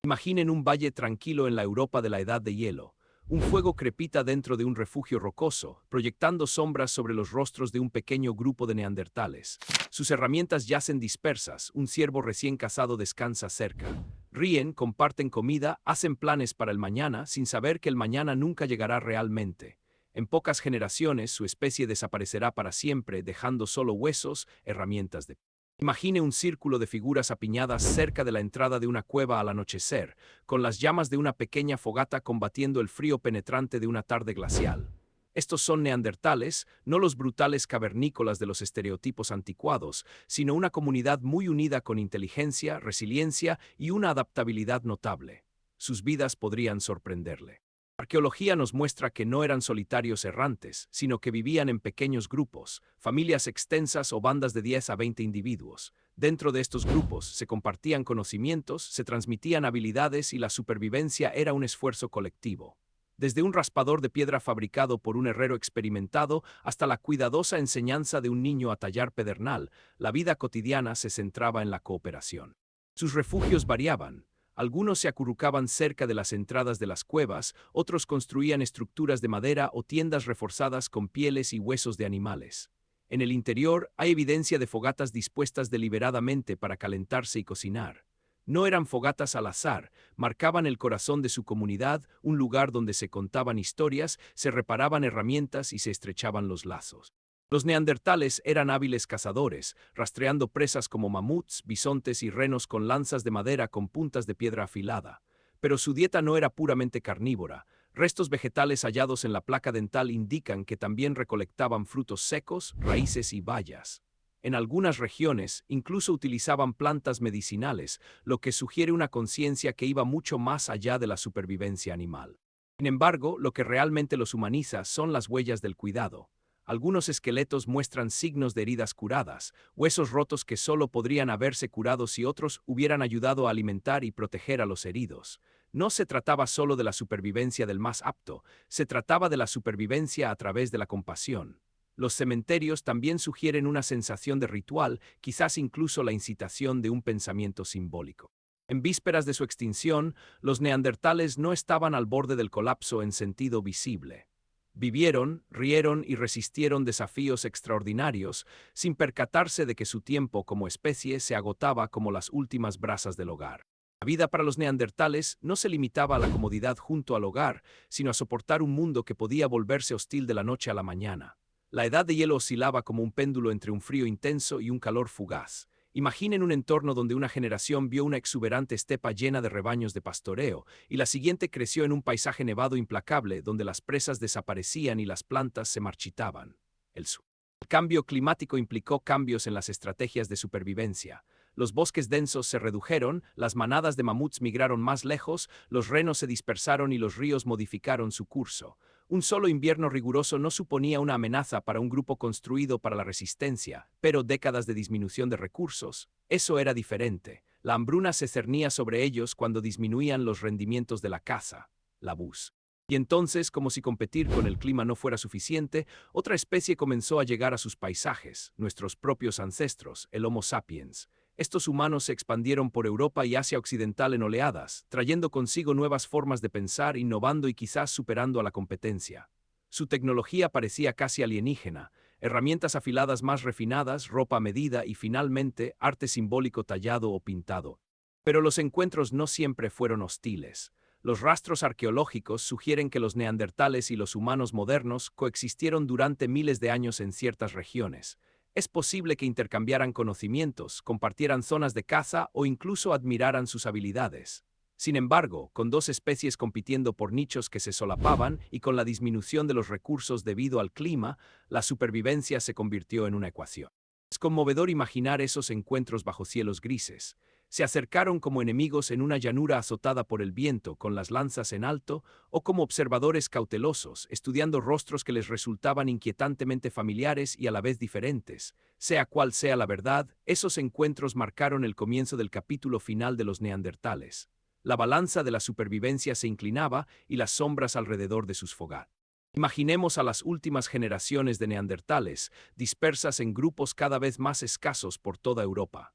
Imaginen un valle tranquilo en la Europa de la Edad de Hielo. Un fuego crepita dentro de un refugio rocoso, proyectando sombras sobre los rostros de un pequeño grupo de neandertales. Sus herramientas yacen dispersas, un ciervo recién cazado descansa cerca. Ríen, comparten comida, hacen planes para el mañana sin saber que el mañana nunca llegará realmente. En pocas generaciones su especie desaparecerá para siempre, dejando solo huesos, herramientas de... Imagine un círculo de figuras apiñadas cerca de la entrada de una cueva al anochecer, con las llamas de una pequeña fogata combatiendo el frío penetrante de una tarde glacial. Estos son neandertales, no los brutales cavernícolas de los estereotipos anticuados, sino una comunidad muy unida con inteligencia, resiliencia y una adaptabilidad notable. Sus vidas podrían sorprenderle. La arqueología nos muestra que no eran solitarios errantes, sino que vivían en pequeños grupos, familias extensas o bandas de 10 a 20 individuos. Dentro de estos grupos se compartían conocimientos, se transmitían habilidades y la supervivencia era un esfuerzo colectivo. Desde un raspador de piedra fabricado por un herrero experimentado hasta la cuidadosa enseñanza de un niño a tallar pedernal, la vida cotidiana se centraba en la cooperación. Sus refugios variaban. Algunos se acurrucaban cerca de las entradas de las cuevas, otros construían estructuras de madera o tiendas reforzadas con pieles y huesos de animales. En el interior hay evidencia de fogatas dispuestas deliberadamente para calentarse y cocinar. No eran fogatas al azar, marcaban el corazón de su comunidad, un lugar donde se contaban historias, se reparaban herramientas y se estrechaban los lazos. Los neandertales eran hábiles cazadores, rastreando presas como mamuts, bisontes y renos con lanzas de madera con puntas de piedra afilada. Pero su dieta no era puramente carnívora. Restos vegetales hallados en la placa dental indican que también recolectaban frutos secos, raíces y bayas. En algunas regiones, incluso utilizaban plantas medicinales, lo que sugiere una conciencia que iba mucho más allá de la supervivencia animal. Sin embargo, lo que realmente los humaniza son las huellas del cuidado. Algunos esqueletos muestran signos de heridas curadas, huesos rotos que solo podrían haberse curado si otros hubieran ayudado a alimentar y proteger a los heridos. No se trataba solo de la supervivencia del más apto, se trataba de la supervivencia a través de la compasión. Los cementerios también sugieren una sensación de ritual, quizás incluso la incitación de un pensamiento simbólico. En vísperas de su extinción, los neandertales no estaban al borde del colapso en sentido visible. Vivieron, rieron y resistieron desafíos extraordinarios, sin percatarse de que su tiempo como especie se agotaba como las últimas brasas del hogar. La vida para los neandertales no se limitaba a la comodidad junto al hogar, sino a soportar un mundo que podía volverse hostil de la noche a la mañana. La edad de hielo oscilaba como un péndulo entre un frío intenso y un calor fugaz. Imaginen un entorno donde una generación vio una exuberante estepa llena de rebaños de pastoreo, y la siguiente creció en un paisaje nevado implacable donde las presas desaparecían y las plantas se marchitaban. El cambio climático implicó cambios en las estrategias de supervivencia. Los bosques densos se redujeron, las manadas de mamuts migraron más lejos, los renos se dispersaron y los ríos modificaron su curso. Un solo invierno riguroso no suponía una amenaza para un grupo construido para la resistencia, pero décadas de disminución de recursos, eso era diferente. La hambruna se cernía sobre ellos cuando disminuían los rendimientos de la caza, la bus. Y entonces, como si competir con el clima no fuera suficiente, otra especie comenzó a llegar a sus paisajes, nuestros propios ancestros, el Homo sapiens. Estos humanos se expandieron por Europa y Asia Occidental en oleadas, trayendo consigo nuevas formas de pensar, innovando y quizás superando a la competencia. Su tecnología parecía casi alienígena, herramientas afiladas más refinadas, ropa a medida y finalmente arte simbólico tallado o pintado. Pero los encuentros no siempre fueron hostiles. Los rastros arqueológicos sugieren que los neandertales y los humanos modernos coexistieron durante miles de años en ciertas regiones. Es posible que intercambiaran conocimientos, compartieran zonas de caza o incluso admiraran sus habilidades. Sin embargo, con dos especies compitiendo por nichos que se solapaban y con la disminución de los recursos debido al clima, la supervivencia se convirtió en una ecuación. Es conmovedor imaginar esos encuentros bajo cielos grises. Se acercaron como enemigos en una llanura azotada por el viento, con las lanzas en alto, o como observadores cautelosos, estudiando rostros que les resultaban inquietantemente familiares y a la vez diferentes. Sea cual sea la verdad, esos encuentros marcaron el comienzo del capítulo final de los neandertales. La balanza de la supervivencia se inclinaba y las sombras alrededor de sus fogatas. Imaginemos a las últimas generaciones de neandertales, dispersas en grupos cada vez más escasos por toda Europa.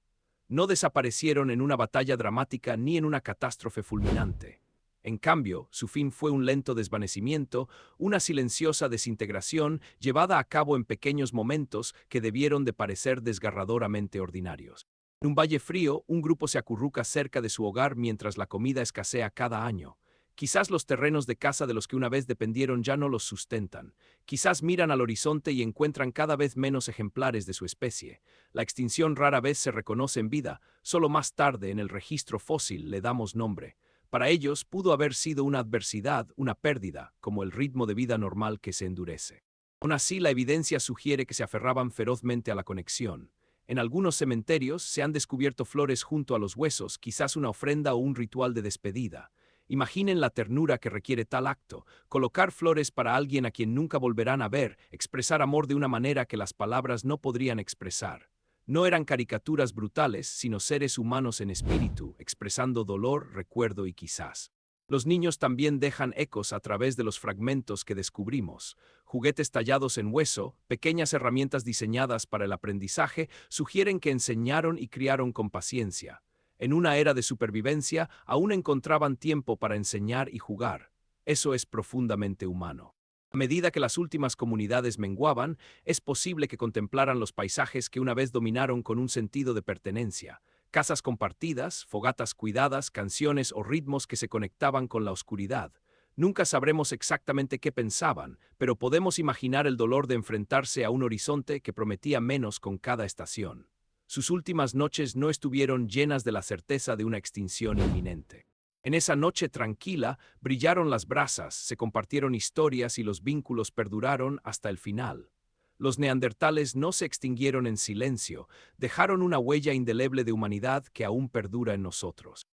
No desaparecieron en una batalla dramática ni en una catástrofe fulminante. En cambio, su fin fue un lento desvanecimiento, una silenciosa desintegración llevada a cabo en pequeños momentos que debieron de parecer desgarradoramente ordinarios. En un valle frío, un grupo se acurruca cerca de su hogar mientras la comida escasea cada año. Quizás los terrenos de caza de los que una vez dependieron ya no los sustentan. Quizás miran al horizonte y encuentran cada vez menos ejemplares de su especie. La extinción rara vez se reconoce en vida, solo más tarde en el registro fósil le damos nombre. Para ellos pudo haber sido una adversidad, una pérdida, como el ritmo de vida normal que se endurece. Aún así, la evidencia sugiere que se aferraban ferozmente a la conexión. En algunos cementerios se han descubierto flores junto a los huesos, quizás una ofrenda o un ritual de despedida. Imaginen la ternura que requiere tal acto, colocar flores para alguien a quien nunca volverán a ver, expresar amor de una manera que las palabras no podrían expresar. No eran caricaturas brutales, sino seres humanos en espíritu, expresando dolor, recuerdo y quizás. Los niños también dejan ecos a través de los fragmentos que descubrimos. Juguetes tallados en hueso, pequeñas herramientas diseñadas para el aprendizaje, sugieren que enseñaron y criaron con paciencia. En una era de supervivencia, aún encontraban tiempo para enseñar y jugar. Eso es profundamente humano. A medida que las últimas comunidades menguaban, es posible que contemplaran los paisajes que una vez dominaron con un sentido de pertenencia. Casas compartidas, fogatas cuidadas, canciones o ritmos que se conectaban con la oscuridad. Nunca sabremos exactamente qué pensaban, pero podemos imaginar el dolor de enfrentarse a un horizonte que prometía menos con cada estación. Sus últimas noches no estuvieron llenas de la certeza de una extinción inminente. En esa noche tranquila, brillaron las brasas, se compartieron historias y los vínculos perduraron hasta el final. Los neandertales no se extinguieron en silencio, dejaron una huella indeleble de humanidad que aún perdura en nosotros.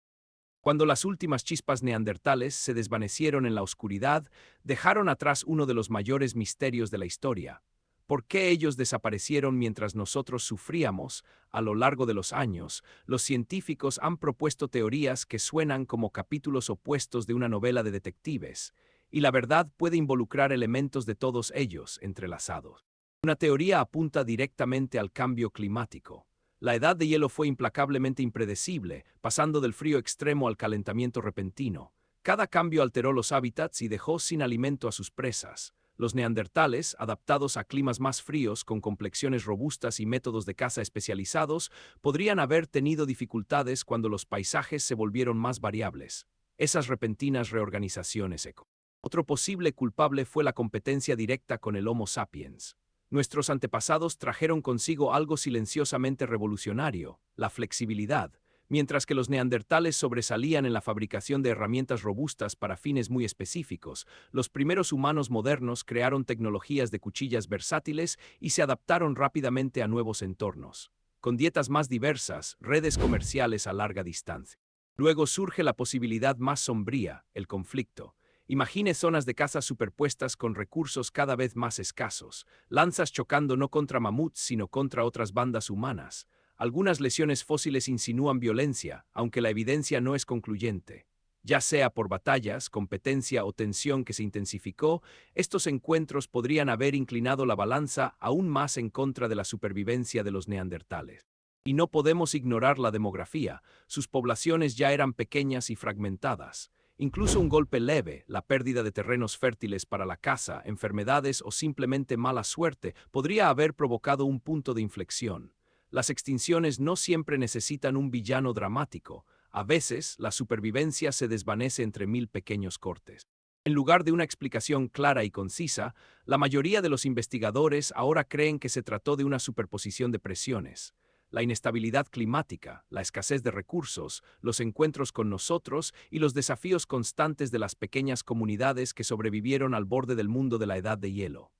Cuando las últimas chispas neandertales se desvanecieron en la oscuridad, dejaron atrás uno de los mayores misterios de la historia. ¿Por qué ellos desaparecieron mientras nosotros sufríamos? A lo largo de los años, los científicos han propuesto teorías que suenan como capítulos opuestos de una novela de detectives, y la verdad puede involucrar elementos de todos ellos entrelazados. Una teoría apunta directamente al cambio climático. La edad de hielo fue implacablemente impredecible, pasando del frío extremo al calentamiento repentino. Cada cambio alteró los hábitats y dejó sin alimento a sus presas. Los neandertales, adaptados a climas más fríos con complexiones robustas y métodos de caza especializados, podrían haber tenido dificultades cuando los paisajes se volvieron más variables. Esas repentinas reorganizaciones eco. Otro posible culpable fue la competencia directa con el Homo sapiens. Nuestros antepasados trajeron consigo algo silenciosamente revolucionario, la flexibilidad. Mientras que los neandertales sobresalían en la fabricación de herramientas robustas para fines muy específicos, los primeros humanos modernos crearon tecnologías de cuchillas versátiles y se adaptaron rápidamente a nuevos entornos. Con dietas más diversas, redes comerciales a larga distancia. Luego surge la posibilidad más sombría, el conflicto. Imagine zonas de caza superpuestas con recursos cada vez más escasos, lanzas chocando no contra mamuts sino contra otras bandas humanas. Algunas lesiones fósiles insinúan violencia, aunque la evidencia no es concluyente. Ya sea por batallas, competencia o tensión que se intensificó, estos encuentros podrían haber inclinado la balanza aún más en contra de la supervivencia de los neandertales. Y no podemos ignorar la demografía, sus poblaciones ya eran pequeñas y fragmentadas. Incluso un golpe leve, la pérdida de terrenos fértiles para la caza, enfermedades o simplemente mala suerte podría haber provocado un punto de inflexión. Las extinciones no siempre necesitan un villano dramático. A veces, la supervivencia se desvanece entre mil pequeños cortes. En lugar de una explicación clara y concisa, la mayoría de los investigadores ahora creen que se trató de una superposición de presiones. La inestabilidad climática, la escasez de recursos, los encuentros con nosotros y los desafíos constantes de las pequeñas comunidades que sobrevivieron al borde del mundo de la edad de hielo.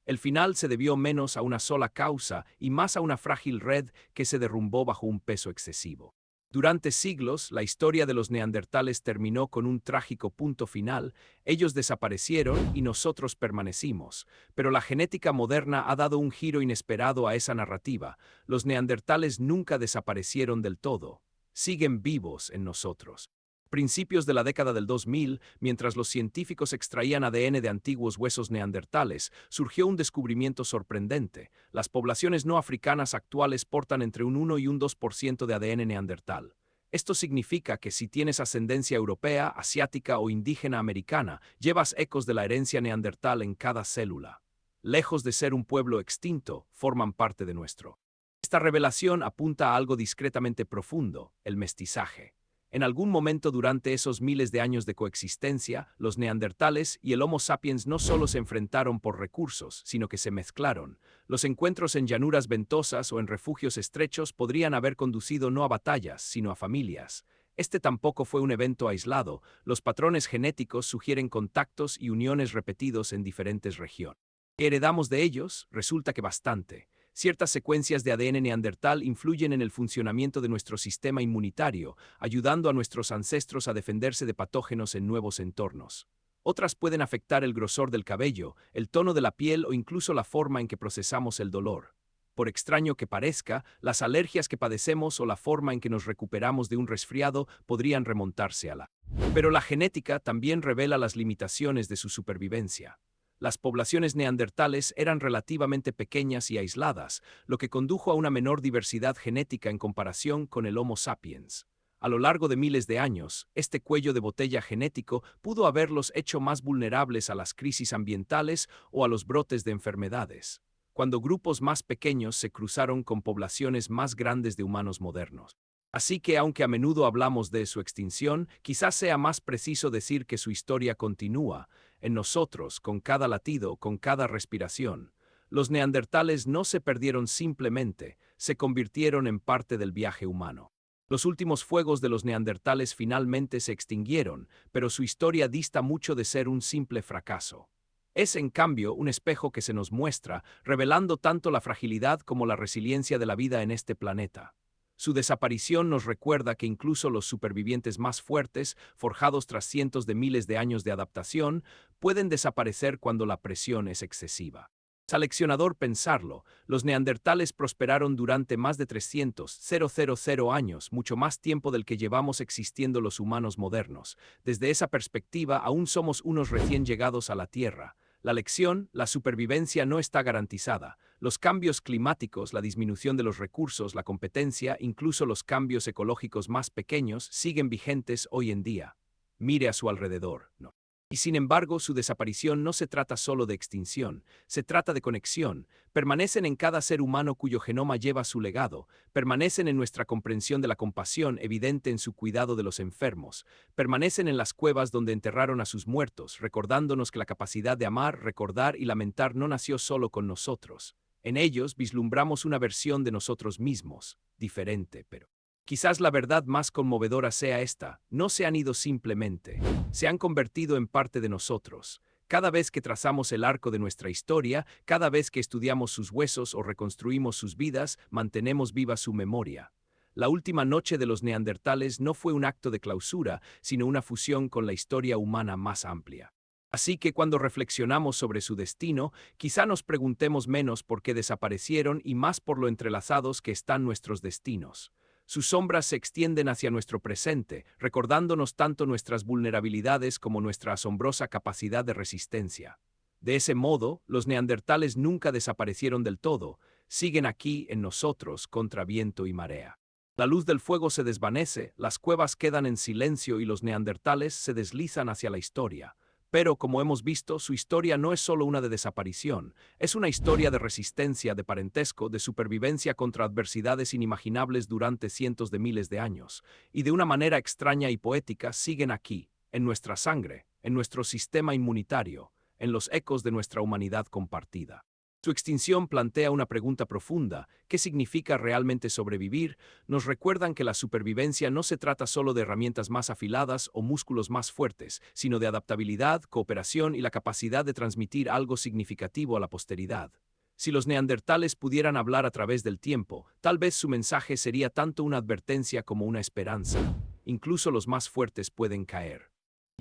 El final se debió menos a una sola causa y más a una frágil red que se derrumbó bajo un peso excesivo. Durante siglos, la historia de los neandertales terminó con un trágico punto final. Ellos desaparecieron y nosotros permanecimos. Pero la genética moderna ha dado un giro inesperado a esa narrativa. Los neandertales nunca desaparecieron del todo. Siguen vivos en nosotros. Principios de la década del 2000, mientras los científicos extraían ADN de antiguos huesos neandertales, surgió un descubrimiento sorprendente. Las poblaciones no africanas actuales portan entre un 1 y un 2% de ADN neandertal. Esto significa que si tienes ascendencia europea, asiática o indígena americana, llevas ecos de la herencia neandertal en cada célula. Lejos de ser un pueblo extinto, forman parte de nuestro. Esta revelación apunta a algo discretamente profundo, el mestizaje. En algún momento durante esos miles de años de coexistencia, los neandertales y el Homo sapiens no solo se enfrentaron por recursos, sino que se mezclaron. Los encuentros en llanuras ventosas o en refugios estrechos podrían haber conducido no a batallas, sino a familias. Este tampoco fue un evento aislado. Los patrones genéticos sugieren contactos y uniones repetidos en diferentes regiones. ¿Qué heredamos de ellos? Resulta que bastante. Ciertas secuencias de ADN neandertal influyen en el funcionamiento de nuestro sistema inmunitario, ayudando a nuestros ancestros a defenderse de patógenos en nuevos entornos. Otras pueden afectar el grosor del cabello, el tono de la piel o incluso la forma en que procesamos el dolor. Por extraño que parezca, las alergias que padecemos o la forma en que nos recuperamos de un resfriado podrían remontarse a la. Pero la genética también revela las limitaciones de su supervivencia. Las poblaciones neandertales eran relativamente pequeñas y aisladas, lo que condujo a una menor diversidad genética en comparación con el Homo sapiens. A lo largo de miles de años, este cuello de botella genético pudo haberlos hecho más vulnerables a las crisis ambientales o a los brotes de enfermedades, cuando grupos más pequeños se cruzaron con poblaciones más grandes de humanos modernos. Así que aunque a menudo hablamos de su extinción, quizás sea más preciso decir que su historia continúa en nosotros, con cada latido, con cada respiración. Los neandertales no se perdieron simplemente, se convirtieron en parte del viaje humano. Los últimos fuegos de los neandertales finalmente se extinguieron, pero su historia dista mucho de ser un simple fracaso. Es, en cambio, un espejo que se nos muestra, revelando tanto la fragilidad como la resiliencia de la vida en este planeta. Su desaparición nos recuerda que incluso los supervivientes más fuertes, forjados tras cientos de miles de años de adaptación, pueden desaparecer cuando la presión es excesiva. Es aleccionador pensarlo. Los neandertales prosperaron durante más de 300.000 años, mucho más tiempo del que llevamos existiendo los humanos modernos. Desde esa perspectiva, aún somos unos recién llegados a la Tierra. La lección, la supervivencia no está garantizada. Los cambios climáticos, la disminución de los recursos, la competencia, incluso los cambios ecológicos más pequeños, siguen vigentes hoy en día. Mire a su alrededor, ¿no? Y sin embargo, su desaparición no se trata solo de extinción, se trata de conexión. Permanecen en cada ser humano cuyo genoma lleva su legado, permanecen en nuestra comprensión de la compasión evidente en su cuidado de los enfermos, permanecen en las cuevas donde enterraron a sus muertos, recordándonos que la capacidad de amar, recordar y lamentar no nació solo con nosotros. En ellos vislumbramos una versión de nosotros mismos, diferente, pero quizás la verdad más conmovedora sea esta: no se han ido simplemente, se han convertido en parte de nosotros. Cada vez que trazamos el arco de nuestra historia, cada vez que estudiamos sus huesos o reconstruimos sus vidas, mantenemos viva su memoria. La última noche de los neandertales no fue un acto de clausura, sino una fusión con la historia humana más amplia. Así que cuando reflexionamos sobre su destino, quizá nos preguntemos menos por qué desaparecieron y más por lo entrelazados que están nuestros destinos. Sus sombras se extienden hacia nuestro presente, recordándonos tanto nuestras vulnerabilidades como nuestra asombrosa capacidad de resistencia. De ese modo, los neandertales nunca desaparecieron del todo, siguen aquí en nosotros contra viento y marea. La luz del fuego se desvanece, las cuevas quedan en silencio y los neandertales se deslizan hacia la historia. Pero, como hemos visto, su historia no es solo una de desaparición, es una historia de resistencia, de parentesco, de supervivencia contra adversidades inimaginables durante cientos de miles de años, y de una manera extraña y poética siguen aquí, en nuestra sangre, en nuestro sistema inmunitario, en los ecos de nuestra humanidad compartida. Su extinción plantea una pregunta profunda: ¿qué significa realmente sobrevivir? Nos recuerdan que la supervivencia no se trata solo de herramientas más afiladas o músculos más fuertes, sino de adaptabilidad, cooperación y la capacidad de transmitir algo significativo a la posteridad. Si los neandertales pudieran hablar a través del tiempo, tal vez su mensaje sería tanto una advertencia como una esperanza. Incluso los más fuertes pueden caer.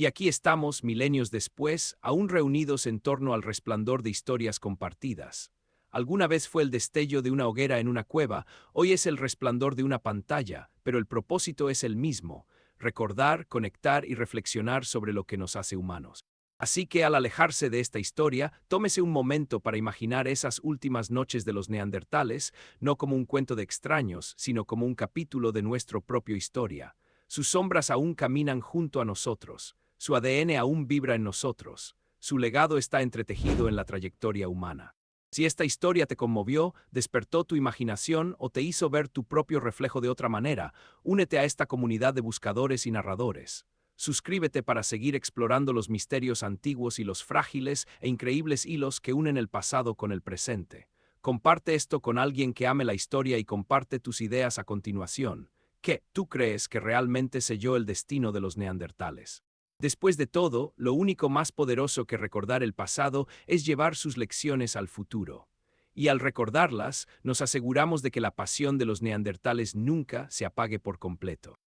Y aquí estamos, milenios después, aún reunidos en torno al resplandor de historias compartidas. Alguna vez fue el destello de una hoguera en una cueva, hoy es el resplandor de una pantalla, pero el propósito es el mismo: recordar, conectar y reflexionar sobre lo que nos hace humanos. Así que al alejarse de esta historia, tómese un momento para imaginar esas últimas noches de los neandertales, no como un cuento de extraños, sino como un capítulo de nuestra propia historia. Sus sombras aún caminan junto a nosotros, su ADN aún vibra en nosotros, su legado está entretejido en la trayectoria humana. Si esta historia te conmovió, despertó tu imaginación o te hizo ver tu propio reflejo de otra manera, únete a esta comunidad de buscadores y narradores. Suscríbete para seguir explorando los misterios antiguos y los frágiles e increíbles hilos que unen el pasado con el presente. Comparte esto con alguien que ame la historia y comparte tus ideas a continuación. ¿Qué tú crees que realmente selló el destino de los neandertales? Después de todo, lo único más poderoso que recordar el pasado es llevar sus lecciones al futuro. Y al recordarlas, nos aseguramos de que la pasión de los neandertales nunca se apague por completo.